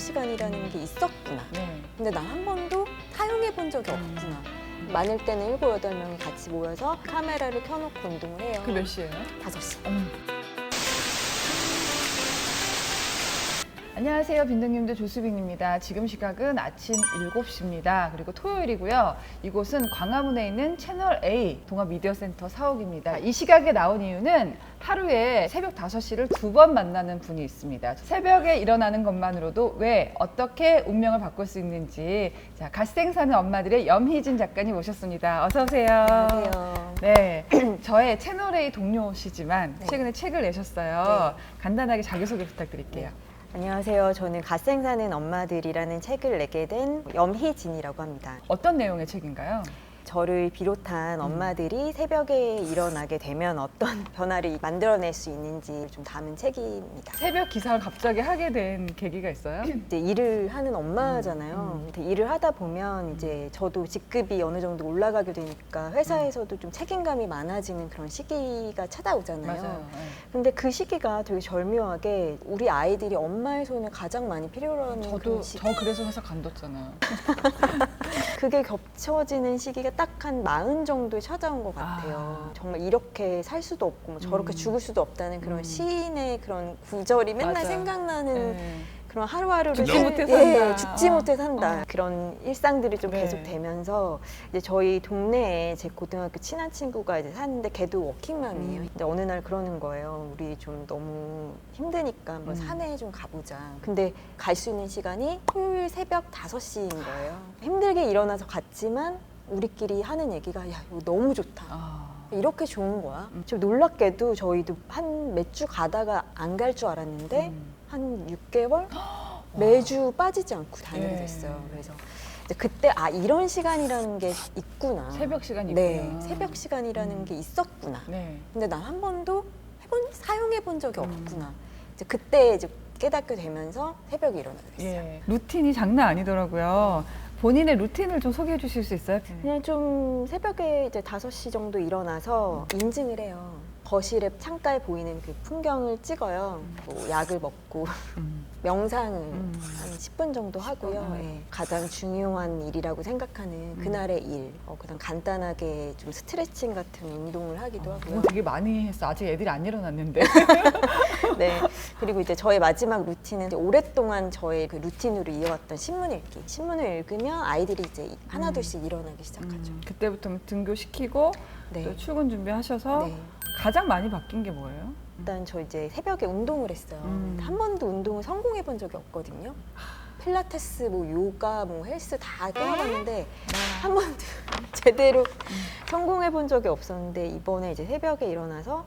시간이라는 게 있었구나. 네. 근데 난 한 번도 사용해 본 적이 없구나. 많을 때는 7, 8명이 같이 모여서 카메라를 켜놓고 운동을 해요. 그 몇 시예요? 5시. 안녕하세요. 빈둥님들 조수빈입니다. 지금 시각은 아침 7시입니다. 그리고 토요일이고요. 이곳은 광화문에 있는 채널 A 동아미디어센터 사옥입니다. 이 시각에 나온 이유는 하루에 새벽 5시를 2번 만나는 분이 있습니다. 새벽에 일어나는 것만으로도 왜 어떻게 운명을 바꿀 수 있는지 자, 갓생 사는 엄마들의 염희진 작가님 오셨습니다. 어서 오세요. 안녕하세요. 네, 저의 채널 A 동료시지만 네. 최근에 책을 내셨어요. 네. 간단하게 자기소개 부탁드릴게요. 네. 안녕하세요. 저는 갓생 사는 엄마들이라는 책을 내게 된 염희진이라고 합니다. 어떤 내용의 책인가요? 저를 비롯한 엄마들이 새벽에 일어나게 되면 어떤 변화를 만들어낼 수 있는지 좀 담은 책입니다. 새벽 기상을 갑자기 하게 된 계기가 있어요? 이제 일을 하는 엄마잖아요. 근데 일을 하다 보면 이제 저도 직급이 어느 정도 올라가게 되니까 회사에서도 좀 책임감이 많아지는 그런 시기가 찾아오잖아요. 맞아요. 네. 근데 그 시기가 되게 절묘하게 우리 아이들이 엄마의 손을 가장 많이 필요로 하는 저도 그런 시기. 저 그래서 회사 간뒀잖아요. 그게 겹쳐지는 시기가 딱 한 40 정도에 찾아온 것 같아요. 정말 이렇게 살 수도 없고 뭐 저렇게 죽을 수도 없다는 그런 시인의 그런 구절이 맨날 맞아요. 생각나는 네. 그런 하루하루를 죽지 못해 산다. 죽지 못해 산다. 그런 일상들이 좀 네. 계속 되면서 이제 저희 동네에 제 고등학교 친한 친구가 이제 사는데 걔도 워킹맘이에요. 근데 어느 날 그러는 거예요. 우리 좀 너무 힘드니까 한번 산에 좀 가보자. 근데 갈 수 있는 시간이 토요일 새벽 5시인 거예요. 힘들게 일어나서 갔지만 우리끼리 하는 얘기가 야 이거 너무 좋다. 이렇게 좋은 거야. 좀 놀랍게도 저희도 한 몇 주 가다가 안 갈 줄 알았는데 한 6개월 매주 빠지지 않고 다니게 됐어요. 그래서 이제 그때 아 이런 시간이라는 게 있구나. 새벽 시간이 네, 있구나. 새벽 시간이라는 게 있었구나. 네. 근데 난 한 번도 사용해 본 적이 없구나. 이제 그때 이제 깨닫게 되면서 새벽에 일어나게 됐어요. 예. 루틴이 장난 아니더라고요. 본인의 루틴을 좀 소개해 주실 수 있어요? 그냥 좀 새벽에 이제 5시 정도 일어나서 인증을 해요. 거실에 창가에 보이는 그 풍경을 찍어요. 뭐 약을 먹고 명상을 한 10분 정도 하고요. 예. 가장 중요한 일이라고 생각하는 그날의 일, 그다음 간단하게 좀 스트레칭 같은 운동을 하기도 하고요. 오늘 되게 많이 했어. 아직 애들이 안 일어났는데. 네. 그리고 이제 저의 마지막 루틴은 이제 오랫동안 저의 그 루틴으로 이어왔던 신문 읽기. 신문을 읽으면 아이들이 이제 하나둘씩 일어나기 시작하죠. 그때부터 등교시키고 네. 또 출근 준비하셔서 네. 가장 많이 바뀐 게 뭐예요? 일단 저 이제 새벽에 운동을 했어요. 한 번도 운동을 성공해 본 적이 없거든요. 필라테스, 뭐 요가, 뭐 헬스 다 끊어봤는데 한 번도 제대로 성공해 본 적이 없었는데 이번에 이제 새벽에 일어나서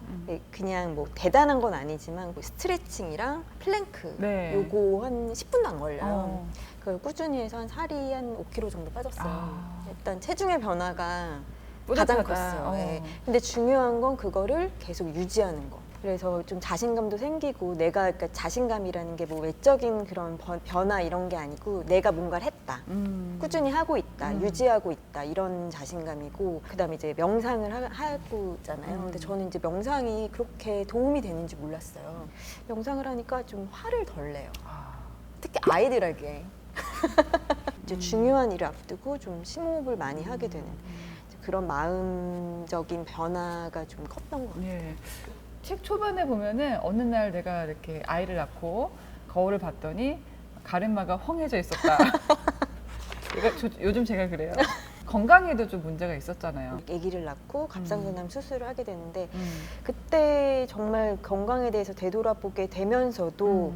그냥 뭐 대단한 건 아니지만 뭐 스트레칭이랑 플랭크 네. 요거 한 10분도 안 걸려요. 어. 그걸 꾸준히 해서 한 살이 한 5kg 정도 빠졌어요. 아. 일단 체중의 변화가 뿌듯하다. 가장 컸어요. 어. 네. 근데 중요한 건 그거를 계속 유지하는 거. 그래서 좀 자신감도 생기고 내가 그러니까 자신감이라는 게 뭐 외적인 그런 변화 이런 게 아니고 내가 뭔가를 했다. 꾸준히 하고 있다. 유지하고 있다. 이런 자신감이고 그다음에 이제 명상을 하고 있잖아요. 근데 저는 이제 명상이 그렇게 도움이 되는지 몰랐어요. 명상을 하니까 좀 화를 덜 내요. 특히 아이들에게. 이제 중요한 일을 앞두고 좀 심호흡을 많이 하게 되는 그런 마음적인 변화가 좀 컸던 것 같아요. 예. 책 초반에 보면은 어느 날 내가 이렇게 아이를 낳고 거울을 봤더니 가르마가 헝해져 있었다. 요즘 제가 그래요. 건강에도 좀 문제가 있었잖아요. 아기를 낳고 갑상선암 수술을 하게 되는데 그때 정말 건강에 대해서 되돌아보게 되면서도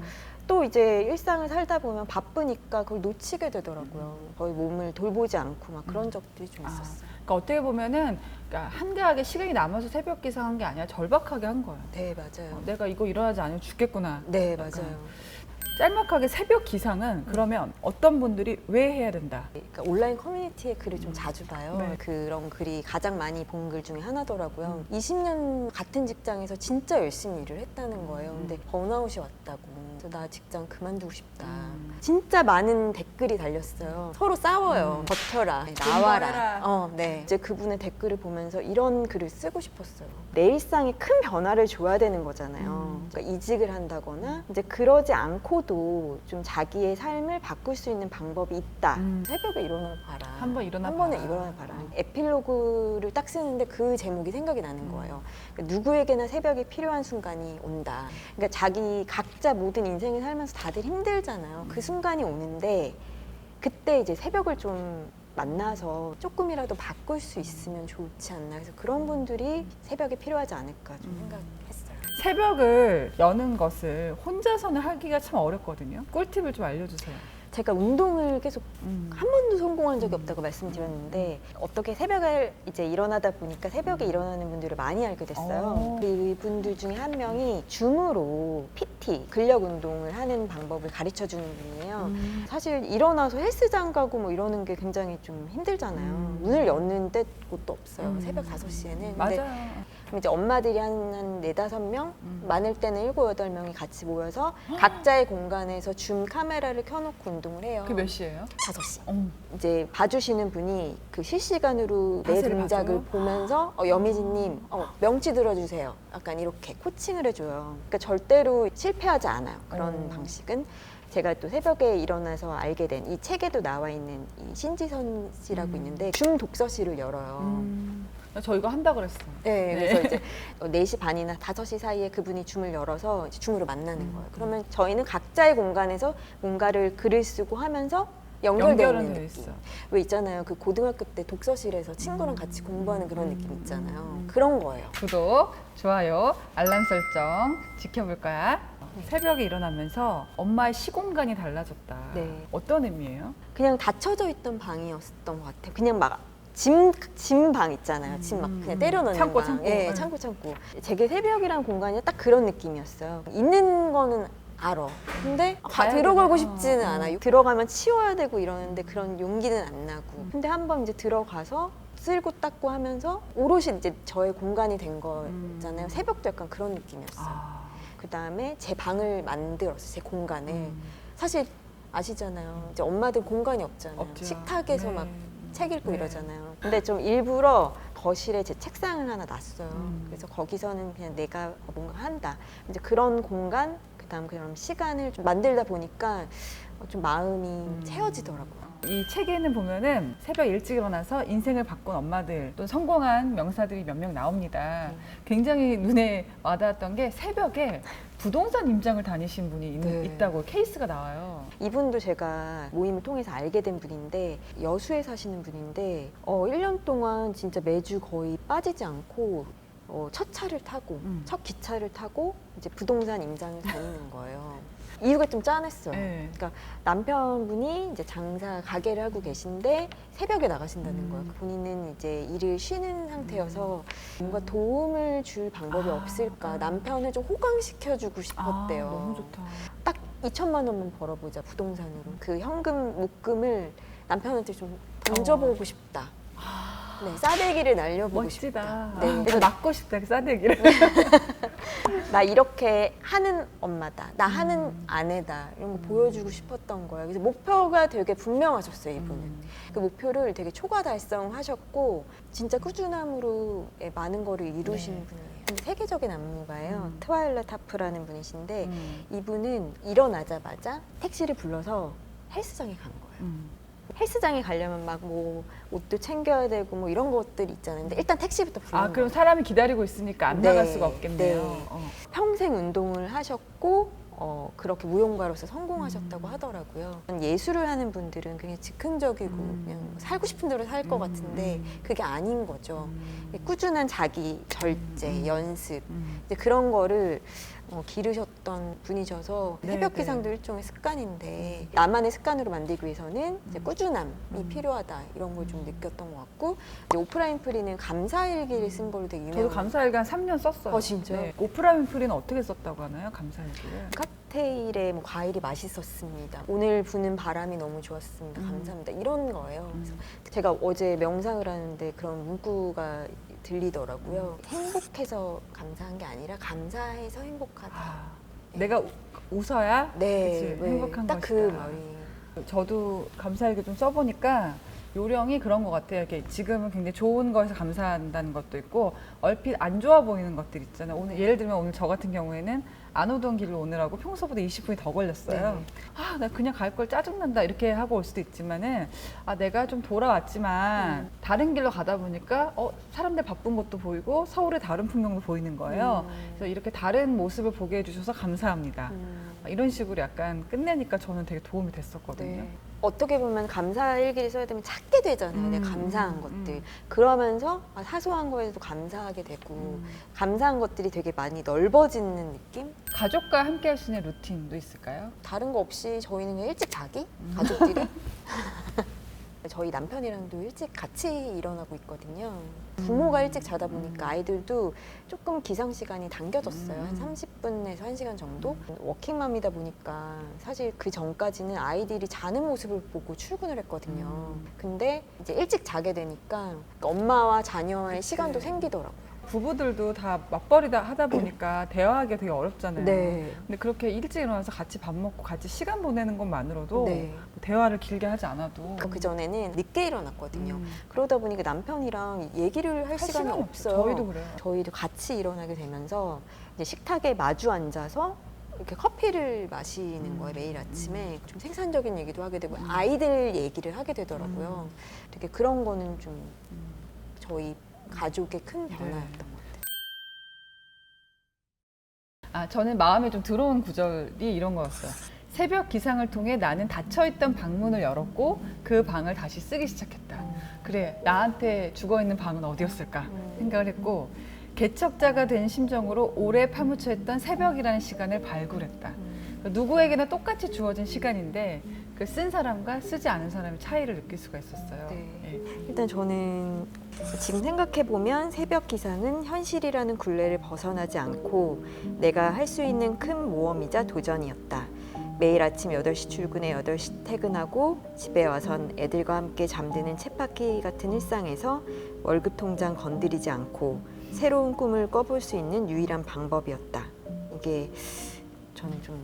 또 이제 일상을 살다 보면 바쁘니까 그걸 놓치게 되더라고요. 거의 몸을 돌보지 않고 막 그런 적들이 좀 있었어요. 그러니까 어떻게 보면은 그러니까 한가하게 시간이 남아서 새벽 기상한 게 아니라 절박하게 한 거예요. 네, 맞아요. 내가 이거 일어나지 않으면 죽겠구나. 네, 약간. 맞아요. 짤막하게 새벽 기상은 그러면 어떤 분들이 왜 해야 된다? 그러니까 온라인 커뮤니티에 글을 좀 자주 봐요. 네. 그런 글이 가장 많이 본 글 중에 하나더라고요. 20년 같은 직장에서 진짜 열심히 일을 했다는 거예요. 근데 번아웃이 왔다고. 그래서 나 직장 그만두고 싶다. 진짜 많은 댓글이 달렸어요. 서로 싸워요. 버텨라, 나와라. 네. 이제 그분의 댓글을 보면서 이런 글을 쓰고 싶었어요. 내 일상에 큰 변화를 줘야 되는 거잖아요. 그러니까 이직을 한다거나 이제 그러지 않고도 좀 자기의 삶을 바꿀 수 있는 방법이 있다. 새벽에 일어나 봐라. 한번 일어나 한 번에 봐라. 일어나 봐라. 에필로그를 딱 쓰는데 그 제목이 생각이 나는 거예요. 그러니까 누구에게나 새벽이 필요한 순간이 온다. 그러니까 자기 각자 모든 인생을 살면서 다들 힘들잖아요. 그 순간이 오는데 그때 이제 새벽을 좀 만나서 조금이라도 바꿀 수 있으면 좋지 않나. 그래서 그런 분들이 새벽에 필요하지 않을까 좀 생각했어요. 새벽을 여는 것을 혼자서는 하기가 참 어렵거든요. 꿀팁을 좀 알려주세요. 제가 운동을 계속 한 번도 성공한 적이 없다고 말씀드렸는데 어떻게 새벽에 이제 일어나다 보니까 새벽에 일어나는 분들을 많이 알게 됐어요. 이분들 중에 한 명이 줌으로 PT, 근력 운동을 하는 방법을 가르쳐 주는 분이에요. 사실 일어나서 헬스장 가고 뭐 이러는 게 굉장히 좀 힘들잖아요. 문을 여는데 곳도 없어요. 새벽 5시에는. 맞아요. 그럼 이제 엄마들이 한 4, 5명, 많을 때는 7, 8명이 같이 모여서 각자의 공간에서 줌 카메라를 켜놓고 운동을 해요. 그게 몇 시예요? 5시. 어. 이제 봐주시는 분이 그 실시간으로 내 자세를 동작을 봐줘요? 보면서 여미진님 명치 들어주세요. 약간 이렇게 코칭을 해줘요. 그러니까 절대로 실패하지 않아요. 그런 방식은. 제가 또 새벽에 일어나서 알게 된 이 책에도 나와 있는 이 신지선 씨라고 있는데 줌 독서실을 열어요. 저 이거 한다 그랬어. 네, 그래서 이제 4시 반이나 5시 사이에 그분이 줌을 열어서 이제 줌으로 만나는 거예요. 그러면 저희는 각자의 공간에서 뭔가를 글을 쓰고 하면서 연결되어 있는 돼 느낌. 있어. 왜 있잖아요. 그 고등학교 때 독서실에서 친구랑 같이 공부하는 그런 느낌 있잖아요. 그런 거예요. 구독, 좋아요, 알람 설정 지켜볼 거야. 새벽에 일어나면서 엄마의 시공간이 달라졌다. 네. 어떤 의미예요? 그냥 닫혀져 있던 방이었던 것 같아요. 그냥 막 짐 방 있잖아요. 짐 막 그냥 때려 넣는 창고, 방. 창고. 예, 네. 창고. 제게 새벽이란 공간이 딱 그런 느낌이었어요. 있는 거는 알아. 근데 가야 들어가고 되나? 싶지는 않아요. 들어가면 치워야 되고 이러는데 그런 용기는 안 나고. 근데 한번 이제 들어가서 쓸고 닦고 하면서 오롯이 이제 저의 공간이 된 거잖아요. 새벽도 약간 그런 느낌이었어요. 그 다음에 제 방을 만들었어요. 제 공간을. 사실 아시잖아요. 이제 엄마들 공간이 없잖아요. 없죠. 식탁에서 네. 막 책 읽고 네. 이러잖아요. 근데 좀 일부러 거실에 제 책상을 하나 놨어요. 그래서 거기서는 그냥 내가 뭔가 한다. 이제 그런 공간, 그다음 그런 시간을 좀 만들다 보니까 좀 마음이 채워지더라고요. 이 책에는 보면은 새벽 일찍 일어나서 인생을 바꾼 엄마들 또 성공한 명사들이 몇 명 나옵니다. 굉장히 눈에 와닿았던 게 새벽에 부동산 임장을 다니신 분이 네. 있다고 케이스가 나와요. 이분도 제가 모임을 통해서 알게 된 분인데 여수에 사시는 분인데 1년 동안 진짜 매주 거의 빠지지 않고 첫 차를 타고 첫 기차를 타고 이제 부동산 임장을 다니는 거예요. 이유가 좀 짠했어요. 네. 그러니까 남편분이 이제 장사 가게를 하고 계신데 새벽에 나가신다는 거예요. 본인은 이제 일을 쉬는 상태여서 뭔가 도움을 줄 방법이 없을까. 남편을 좀 호강시켜주고 싶었대요. 너무 좋다. 딱 2천만 원만 벌어보자 부동산으로. 그 현금 목금을 남편한테 좀 던져보고 싶다. 네, 싸대기를 날려보고 멋지다. 싶다. 네, 그래서 맞고 싶다, 그 싸대기를. 나 이렇게 하는 엄마다, 나 하는 아내다 이런 거 보여주고 싶었던 거예요. 그래서 목표가 되게 분명하셨어요, 이분은. 그 목표를 되게 초과 달성하셨고 진짜 꾸준함으로 많은 거를 이루시는 분이에요. 근데 세계적인 안무가예요. 트와일렛 하프라는 분이신데 이분은 일어나자마자 택시를 불러서 헬스장에 간 거예요. 헬스장에 가려면 막 뭐 옷도 챙겨야 되고 뭐 이런 것들 있잖아요. 근데 일단 택시부터 부르는 아, 그럼 거예요. 사람이 기다리고 있으니까 안 네, 나갈 수가 없겠네요. 네. 어. 평생 운동을 하셨고 그렇게 무용가로서 성공하셨다고 하더라고요. 예술을 하는 분들은 그냥 즉흥적이고 그냥 살고 싶은 대로 살 것 같은데 그게 아닌 거죠. 꾸준한 자기 절제, 연습 이제 그런 거를 기르셨던 분이셔서 네, 새벽 네. 기상도 일종의 습관인데 나만의 습관으로 만들기 위해서는 이제 꾸준함이 필요하다 이런 걸 좀 느꼈던 것 같고 이제 오프라인 프리는 감사일기를 쓴 걸로 되게 저도 유명한 감사일기 한 3년 썼어요. 진짜요? 오프라인 프리는 어떻게 썼다고 하나요? 감사일기를? 칵테일에 뭐 과일이 맛있었습니다. 오늘 부는 바람이 너무 좋았습니다. 감사합니다. 이런 거예요. 그래서 제가 어제 명상을 하는데 그런 문구가 들리더라고요. 행복해서 감사한 게 아니라 감사해서 행복하다. 내가 웃어야 네, 그치, 행복한 딱 것이다. 그 말이. 저도 감사일기 좀 써보니까 요령이 그런 것 같아요. 이렇게 지금은 굉장히 좋은 거에서 감사한다는 것도 있고 얼핏 안 좋아 보이는 것들 있잖아요. 오늘 예를 들면 오늘 저 같은 경우에는 안 오던 길로 오느라고 평소보다 20분이 더 걸렸어요. 네. 아, 나 그냥 갈 걸 짜증난다 이렇게 하고 올 수도 있지만은 아, 내가 좀 돌아왔지만 다른 길로 가다 보니까 사람들 바쁜 것도 보이고 서울의 다른 풍경도 보이는 거예요. 그래서 이렇게 다른 모습을 보게 해주셔서 감사합니다. 이런 식으로 약간 끝내니까 저는 되게 도움이 됐었거든요. 네. 어떻게 보면 감사 일기를 써야 되면 찾게 되잖아요. 내가 감사한 것들. 음. 그러면서 사소한 거에도 감사하게 되고 감사한 것들이 되게 많이 넓어지는 느낌? 가족과 함께 할 수 있는 루틴도 있을까요? 다른 거 없이 저희는 그냥 일찍 자기? 가족들이? 저희 남편이랑도 일찍 같이 일어나고 있거든요. 부모가 일찍 자다 보니까 아이들도 조금 기상 시간이 당겨졌어요. 한 30분에서 1시간 정도? 워킹맘이다 보니까 사실 그 전까지는 아이들이 자는 모습을 보고 출근을 했거든요. 근데 이제 일찍 자게 되니까 엄마와 자녀와의 시간도 생기더라고요. 부부들도 다 맞벌이다 하다 보니까 대화하기 되게 어렵잖아요. 네. 근데 그렇게 일찍 일어나서 같이 밥 먹고 같이 시간 보내는 것만으로도 네. 대화를 길게 하지 않아도 그 전에는 늦게 일어났거든요. 그러다 보니까 남편이랑 얘기를 할 시간이 시간이 없어요. 저희도 그래요. 저희도 같이 일어나게 되면서 이제 식탁에 마주 앉아서 이렇게 커피를 마시는 거예요. 매일 아침에 좀 생산적인 얘기도 하게 되고 아이들 얘기를 하게 되더라고요. 되게 그런 거는 좀 저희 가족의 큰 변화였던 것 같아요. 아, 저는 마음에 좀 들어온 구절이 이런 거였어요. 새벽 기상을 통해 나는 닫혀있던 방문을 열었고 그 방을 다시 쓰기 시작했다. 그래, 나한테 죽어있는 방은 어디였을까 생각을 했고 개척자가 된 심정으로 오래 파묻혀 있던 새벽이라는 시간을 발굴했다. 누구에게나 똑같이 주어진 시간인데 그 쓴 사람과 쓰지 않은 사람의 차이를 느낄 수가 있었어요. 네. 예. 일단 저는 지금 생각해보면 새벽 기상은 현실이라는 굴레를 벗어나지 않고 내가 할 수 있는 큰 모험이자 도전이었다. 매일 아침 8시 출근해 8시 퇴근하고 집에 와선 애들과 함께 잠드는 쳇바퀴 같은 일상에서 월급 통장 건드리지 않고 새로운 꿈을 꿔볼 수 있는 유일한 방법이었다. 이게 저는 좀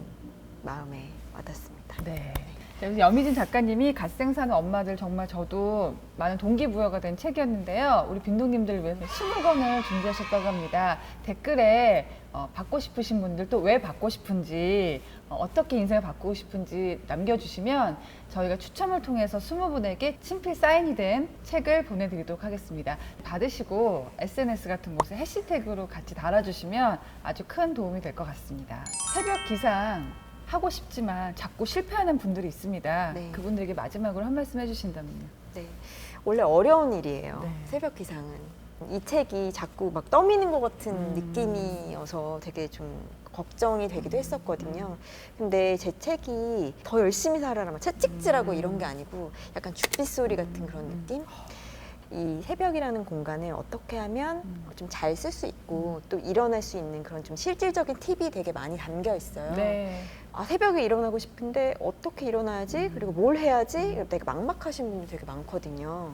마음에 와닿습니다. 네. 그래서 여미진 작가님이 갓생 사는 엄마들 정말 저도 많은 동기부여가 된 책이었는데요. 우리 빈동님들을 위해서 20권을 준비하셨다고 합니다. 댓글에 받고 싶으신 분들 또 왜 받고 싶은지 어떻게 인생을 바꾸고 싶은지 남겨주시면 저희가 추첨을 통해서 20분에게 친필 사인이 된 책을 보내드리도록 하겠습니다. 받으시고 SNS 같은 곳에 해시태그로 같이 달아주시면 아주 큰 도움이 될 것 같습니다. 새벽 기상 하고 싶지만 자꾸 실패하는 분들이 있습니다. 네. 그분들에게 마지막으로 한 말씀 해주신다면요. 네, 원래 어려운 일이에요. 네. 새벽 기상은. 이 책이 자꾸 막 떠미는 것 같은 느낌이어서 되게 좀 걱정이 되기도 했었거든요. 근데 제 책이 더 열심히 살아라, 막 채찍질하고 이런 게 아니고 약간 죽빛 소리 같은 그런 느낌? 이 새벽이라는 공간을 어떻게 하면 좀 잘 쓸 수 있고 또 일어날 수 있는 그런 좀 실질적인 팁이 되게 많이 담겨 있어요. 네. 아, 새벽에 일어나고 싶은데 어떻게 일어나야지? 그리고 뭘 해야지? 되게 막막하신 분들 되게 많거든요.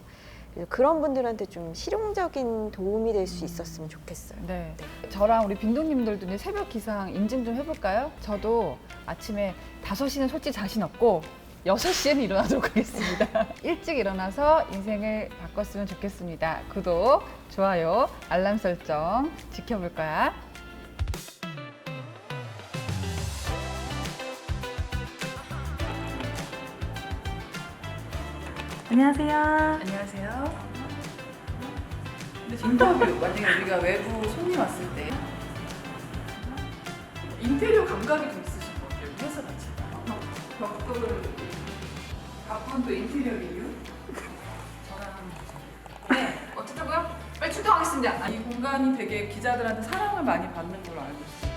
그래서 그런 분들한테 좀 실용적인 도움이 될 수 있었으면 좋겠어요. 네. 저랑 우리 빈동님들도 이제 새벽 기상 인증 좀 해볼까요? 저도 아침에 5시는 솔직히 자신 없고 6시에는 일어나도록 하겠습니다. 일찍 일어나서 인생을 바꿨으면 좋겠습니다. 구독, 좋아요, 알람 설정 지켜볼 거야. 안녕하세요. 안녕하세요. 인터뷰, 만약에 우리가 외부 손님 왔을 때 인테리어 감각이 좀 있으신 것 같아요. 회사 자체가. 벽돌, 가꾼도 인테리어 리뷰? 저랑 네, 어쨌다고요? 빨리 출동하겠습니다. 이 공간이 되게 기자들한테 사랑을 많이 받는 걸로 알고 있어요.